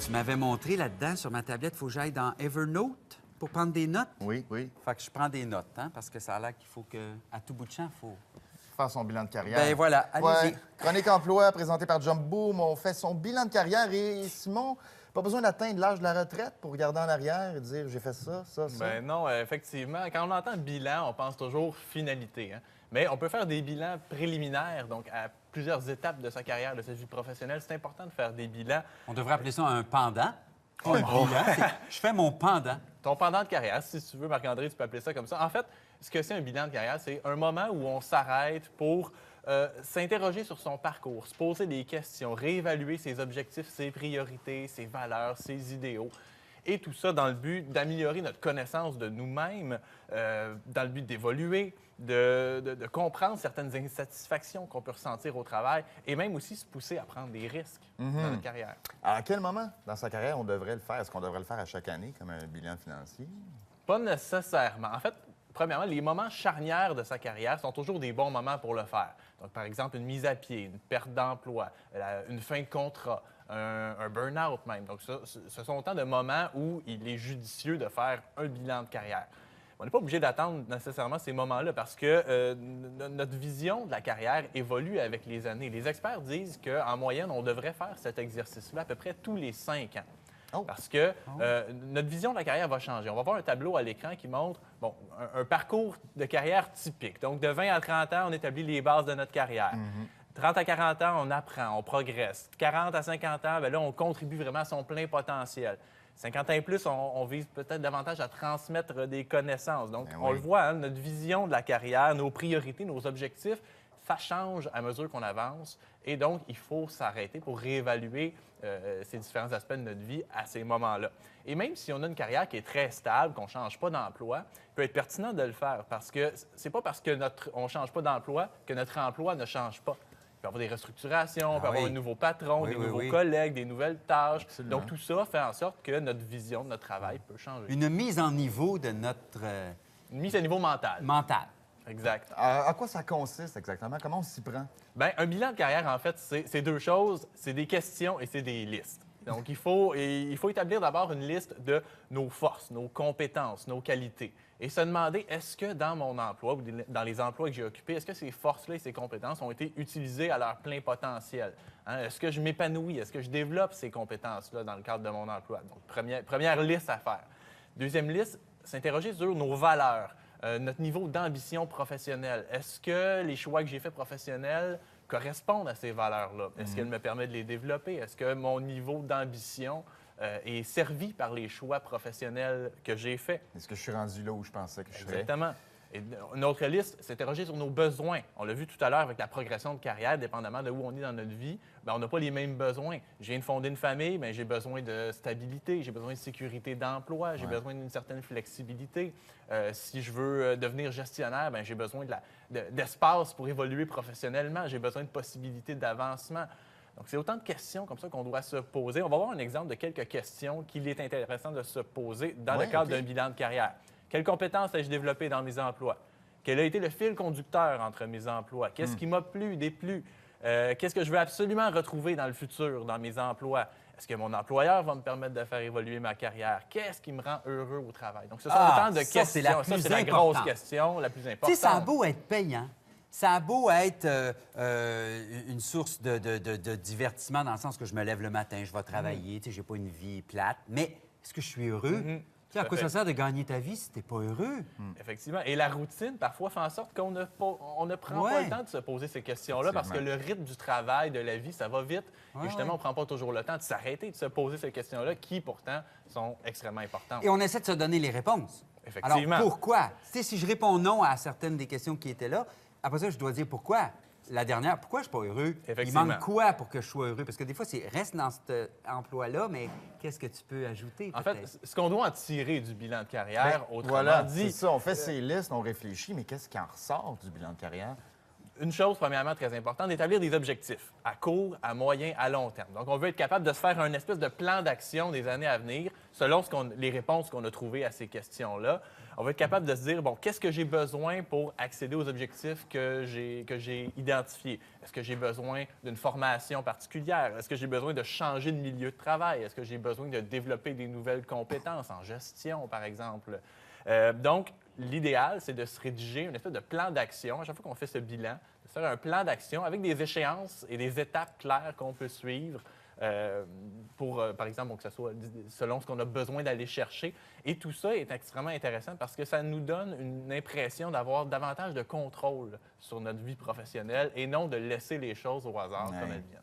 Tu m'avais montré là-dedans, sur ma tablette, il faut que j'aille dans Evernote pour prendre des notes. Oui, oui. Fait que je prends des notes, hein, parce que ça a l'air qu'il faut que, à tout bout de champ, il faut... Faire son bilan de carrière. Ben voilà, allez-y. Ouais. Chronique emploi présentée par Jump Boom. On fait son bilan de carrière et Simon, pas besoin d'atteindre l'âge de la retraite pour regarder en arrière et dire j'ai fait ça, ça, ça. Ben non, effectivement. Quand on entend bilan, on pense toujours finalité. Hein? Mais on peut faire des bilans préliminaires, donc à plusieurs étapes de sa carrière, de sa vie professionnelle. C'est important de faire des bilans. On devrait appeler ça un pendant. Pas un bilan, je fais mon pendant. Ton pendant de carrière, si tu veux, Marc-André, tu peux appeler ça comme ça. En fait, ce que c'est un bilan de carrière, c'est un moment où on s'arrête pour s'interroger sur son parcours, se poser des questions, réévaluer ses objectifs, ses priorités, ses valeurs, ses idéaux. Et tout ça dans le but d'améliorer notre connaissance de nous-mêmes, dans le but d'évoluer, de comprendre certaines insatisfactions qu'on peut ressentir au travail et même aussi se pousser à prendre des risques dans notre carrière. À quel moment dans sa carrière on devrait le faire? Est-ce qu'on devrait le faire à chaque année comme un bilan financier? Pas nécessairement. En fait, premièrement, les moments charnières de sa carrière sont toujours des bons moments pour le faire. Donc, par exemple, une mise à pied, une perte d'emploi, une fin de contrat, un burn-out même. Donc, ce sont autant de moments où il est judicieux de faire un bilan de carrière. On n'est pas obligé d'attendre nécessairement ces moments-là parce que notre vision de la carrière évolue avec les années. Les experts disent qu'en moyenne, on devrait faire cet exercice-là à peu près tous les 5 ans. Oh. Parce que notre vision de la carrière va changer. On va voir un tableau à l'écran qui montre un parcours de carrière typique. Donc, de 20 à 30 ans, on établit les bases de notre carrière. 30 à 40 ans, on apprend, on progresse. 40 à 50 ans, bien là, on contribue vraiment à son plein potentiel. 50 ans et plus, on vise peut-être davantage à transmettre des connaissances. Donc, on le voit, hein, notre vision de la carrière, nos priorités, nos objectifs, ça change à mesure qu'on avance. Et donc, il faut s'arrêter pour réévaluer ces différents aspects de notre vie à ces moments-là. Et même si on a une carrière qui est très stable, qu'on ne change pas d'emploi, il peut être pertinent de le faire parce que c'est pas parce qu'on ne change pas d'emploi que notre emploi ne change pas. Il peut y avoir des restructurations, il peut y avoir un nouveau patron, des nouveaux collègues, des nouvelles tâches. Absolument. Donc, tout ça fait en sorte que notre vision de notre travail peut changer. Une mise en niveau de notre Une mise à niveau mental. mental. Exact. À quoi ça consiste exactement? Comment on s'y prend? Bien, un bilan de carrière, en fait, c'est deux choses. C'est des questions et c'est des listes. Donc, il faut établir d'abord une liste de nos forces, nos compétences, nos qualités. Et se demander, est-ce que dans mon emploi ou dans les emplois que j'ai occupés, est-ce que ces forces-là et ces compétences ont été utilisées à leur plein potentiel? Hein? Est-ce que je m'épanouis? Est-ce que je développe ces compétences-là dans le cadre de mon emploi? Donc, première liste à faire. Deuxième liste, s'interroger sur nos valeurs. Notre niveau d'ambition professionnelle. Est-ce que les choix que j'ai faits professionnels correspondent à ces valeurs-là? Est-ce qu'elles me permettent de les développer? Est-ce que mon niveau d'ambition est servi par les choix professionnels que j'ai faits? Est-ce que je suis rendu là où je pensais que je serais? Exactement. Et une autre liste, s'interroger sur nos besoins. On l'a vu tout à l'heure avec la progression de carrière, dépendamment de où on est dans notre vie, bien, on n'a pas les mêmes besoins. Je viens de fonder une famille, bien, j'ai besoin de stabilité, j'ai besoin de sécurité d'emploi, j'ai besoin d'une certaine flexibilité. Si je veux devenir gestionnaire, bien, j'ai besoin d'espace pour évoluer professionnellement, j'ai besoin de possibilités d'avancement. Donc, c'est autant de questions comme ça qu'on doit se poser. On va voir un exemple de quelques questions qu'il est intéressant de se poser dans le cadre d'un bilan de carrière. Quelles compétences ai-je développées dans mes emplois? Quel a été le fil conducteur entre mes emplois? Qu'est-ce qui m'a plu, déplu? Qu'est-ce que je veux absolument retrouver dans le futur, dans mes emplois? Est-ce que mon employeur va me permettre de faire évoluer ma carrière? Qu'est-ce qui me rend heureux au travail? Donc, ce sont autant de questions. C'est la plus c'est la grosse question, la plus importante. Tu sais, ça a beau être payant, ça a beau être une source de divertissement dans le sens que je me lève le matin, je vais travailler, tu sais, j'ai pas une vie plate, mais est-ce que je suis heureux? Tu sais, à quoi ça sert de gagner ta vie si t'es pas heureux? Effectivement. Et la routine, parfois, fait en sorte qu'on ne prend pas le temps de se poser ces questions-là parce que le rythme du travail, de la vie, ça va vite. Et justement, on ne prend pas toujours le temps de s'arrêter, de se poser ces questions-là qui, pourtant, sont extrêmement importantes. Et on essaie de se donner les réponses. Effectivement. Alors, pourquoi? Tu sais, si je réponds non à certaines des questions qui étaient là, après ça, je dois dire pourquoi. La dernière, pourquoi je ne suis pas heureux? Il manque quoi pour que je sois heureux? Parce que des fois, c'est reste dans cet emploi-là, mais qu'est-ce que tu peux ajouter? En fait, ce qu'on doit en tirer du bilan de carrière, autrement dit... c'est ça, on fait ces listes, on réfléchit, mais qu'est-ce qui en ressort du bilan de carrière? Une chose, premièrement, très importante, d'établir des objectifs à court, à moyen, à long terme. Donc, on veut être capable de se faire un espèce de plan d'action des années à venir selon les réponses qu'on a trouvées à ces questions-là. On va être capable de se dire, bon, qu'est-ce que j'ai besoin pour accéder aux objectifs que j'ai identifiés? Est-ce que j'ai besoin d'une formation particulière? Est-ce que j'ai besoin de changer de milieu de travail? Est-ce que j'ai besoin de développer des nouvelles compétences en gestion, par exemple? Donc, l'idéal, c'est de se rédiger une espèce de plan d'action. À chaque fois qu'on fait ce bilan, de faire un plan d'action avec des échéances et des étapes claires qu'on peut suivre pour, par exemple, que ce soit selon ce qu'on a besoin d'aller chercher. Et tout ça est extrêmement intéressant parce que ça nous donne une impression d'avoir davantage de contrôle sur notre vie professionnelle et non de laisser les choses au hasard comme elles viennent.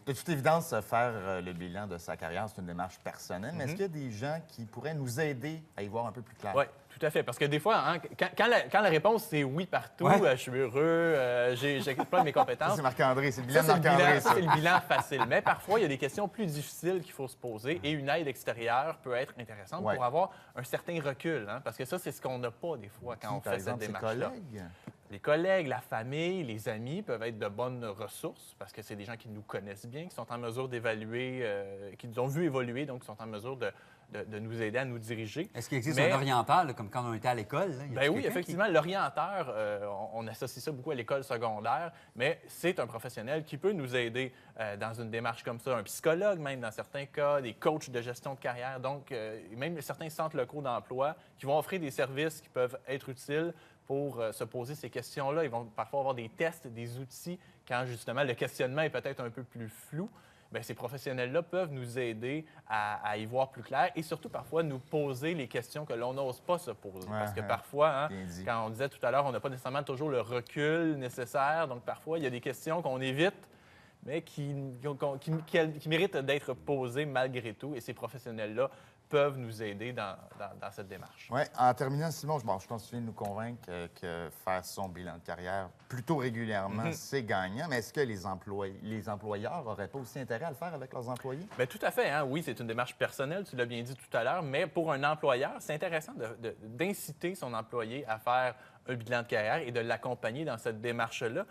De toute évidence, faire le bilan de sa carrière, c'est une démarche personnelle. Mais est-ce qu'il y a des gens qui pourraient nous aider à y voir un peu plus clair? Oui, tout à fait. Parce que des fois, hein, quand la réponse c'est oui partout, je suis heureux, j'exploite mes compétences. Ça, c'est Marc-André, c'est le bilan de Ça, c'est le Marc-André. bilan, ça, c'est le bilan facile. Mais parfois, il y a des questions plus difficiles qu'il faut se poser et une aide extérieure peut être intéressante pour avoir un certain recul. Hein, parce que ça, c'est ce qu'on n'a pas des fois quand on fait cette démarche-là. Les collègues, la famille, les amis peuvent être de bonnes ressources parce que c'est des gens qui nous connaissent bien, qui sont en mesure d'évaluer, qui nous ont vu évoluer, donc qui sont en mesure de nous aider à nous diriger. Est-ce qu'il existe un orienteur, là, comme quand on était à l'école? Bien oui, effectivement, l'orienteur, on associe ça beaucoup à l'école secondaire, mais c'est un professionnel qui peut nous aider dans une démarche comme ça. Un psychologue, même dans certains cas, des coachs de gestion de carrière, donc même certains centres locaux d'emploi qui vont offrir des services qui peuvent être utiles pour se poser ces questions-là. Ils vont parfois avoir des tests, des outils, quand justement le questionnement est peut-être un peu plus flou. Bien, ces professionnels-là peuvent nous aider à y voir plus clair et surtout parfois nous poser les questions que l'on n'ose pas se poser. Parce que parfois, hein, quand on disait tout à l'heure, on n'a pas nécessairement toujours le recul nécessaire. Donc parfois, il y a des questions qu'on évite, mais qui méritent d'être posées malgré tout. Et ces professionnels-là peuvent nous aider dans cette démarche. Oui. En terminant, Simon, je pense que tu viens de nous convaincre que faire son bilan de carrière plutôt régulièrement, c'est gagnant. Mais est-ce que les employeurs n'auraient pas aussi intérêt à le faire avec leurs employés? Bien, tout à fait. Hein? Oui, c'est une démarche personnelle, tu l'as bien dit tout à l'heure, mais pour un employeur, c'est intéressant d'inciter son employé à faire un bilan de carrière et de l'accompagner dans cette démarche-là.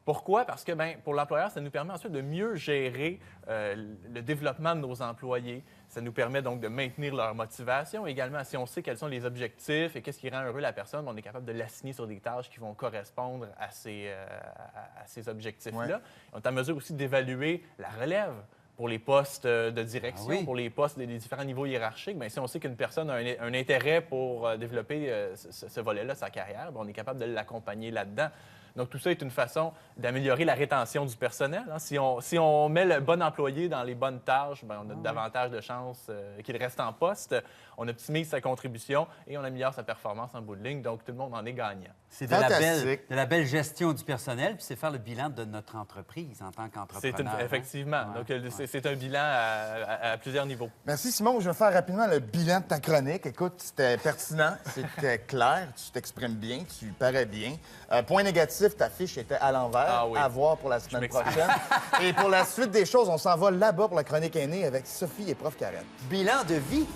Pourquoi? Parce que pour l'employeur, ça nous permet ensuite de mieux gérer le développement de nos employés. Ça nous permet donc de maintenir leur motivation. Également, si on sait quels sont les objectifs et qu'est-ce qui rend heureux la personne, on est capable de l'assigner sur des tâches qui vont correspondre à ces objectifs-là. On est en mesure aussi d'évaluer la relève pour les postes de direction, pour les postes des différents niveaux hiérarchiques. Bien, si on sait qu'une personne a un intérêt pour développer ce volet-là, sa carrière, bien, on est capable de l'accompagner là-dedans. Donc, tout ça est une façon d'améliorer la rétention du personnel. Hein. Si on met le bon employé dans les bonnes tâches, bien, on a davantage de chances qu'il reste en poste. On optimise sa contribution et on améliore sa performance en bout de ligne. Donc, tout le monde en est gagnant. C'est de la belle gestion du personnel, puis c'est faire le bilan de notre entreprise en tant qu'entrepreneur. Effectivement. Hein? Donc, c'est un bilan à plusieurs niveaux. Merci, Simon. Je vais faire rapidement le bilan de ta chronique. Écoute, c'était pertinent, c'était clair, tu t'exprimes bien, tu parais bien. Point négatif, ta fiche était à l'envers. À voir pour la semaine prochaine. Et pour la suite des choses, on s'en va là-bas pour la chronique aînée avec Sophie et Prof. Karen. Bilan de vie.